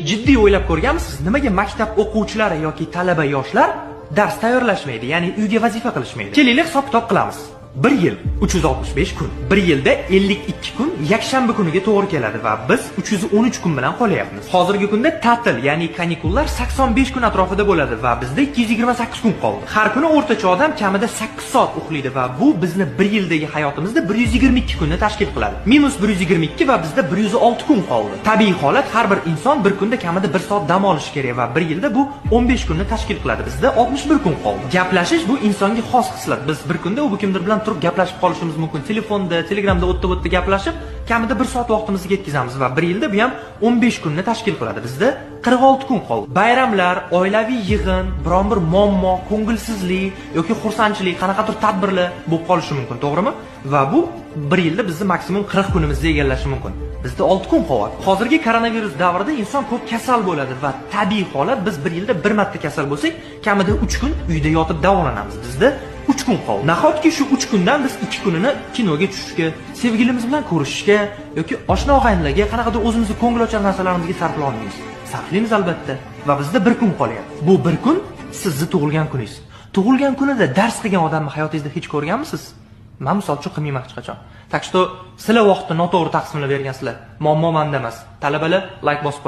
jiddiy o'ylab ko'rganmisiz, nimaga maktab o'quvchilari yoki talaba yoshlar dars tayyorlashmaydi, ya'ni uyga vazifa qilishmaydi? Keling, hisob-kitob qilamiz. 1 yil 365 kun. 1 yilda 52 kun yakshanba kuniga to'g'ri keladi va biz 313 kun bilan qolyapmiz. Hozirgi kunda ta'til, ya'ni kanikullar 85 kun atrofida bo'ladi va bizda 228 kun qoldi. Har kuni o'rtacha odam kamida 8 soat uxlaydi va bu bizni 1 yildagi hayotimizda 122 kunni tashkil qiladi. Minus 122 va bizda 106 kun qoldi. Tabiiy holat, har bir inson bir kunda kamida 1 soat dam olishi kerak va 1 yilda bu 15 kunni tashkil qiladi. Bizda 61 kun qoldi. Gaplashish bu insonga xos xislat. Biz bir kunda u kimdir bilan turib gaplashib qolishimiz mumkin. Telefonda, Telegramda o'tda gaplashib, kamida 1 soat vaqtimizni ketkazamiz va 1 yilda bu ham 15 kunni tashkil qiladi. Bizda 46 kun qoldi. Bayramlar, oilaviy yig'in, biron bir muammo, ko'ngilsizlik yoki xursandchilik, qanaqadir tadbirlar bo'lib qolishi mumkin, to'g'rimi? Va bu 1 yilda bizni maksimum 40 kunimizni egallashi mumkin. Bizda 6 kun qoladi. Hozirgi koronavirus davrida inson ko'p kasal bo'ladi va tabiiy holat, biz 1 yilda 1 marta kasal bo'lsak, kamida 3 kun uyda yotib davolanamiz. Bizda 3 kun qoldi. Nahotki shu 3 kundan biz 2 kunini kinoga tushishga, sevgilimiz bilan ko'rishishga yoki oshna og'aynilarga, qanaqadir o'zimizni ko'ngilochar narsalarimizga sarflay olmaymiz. Sarflaymiz albatta va bizda 1 kun qolyapti. Bu 1 kun sizni tug'ilgan kuningiz. Tug'ilgan kunida dars qilgan odamni hayotingizda hech ko'rganmisiz? Men misol uchun qilmayman hech qachon. Tak что sizlar vaqtni noto'g'ri taqsimlab bergansizlar. Muammo menda emas. Talabalar like bosib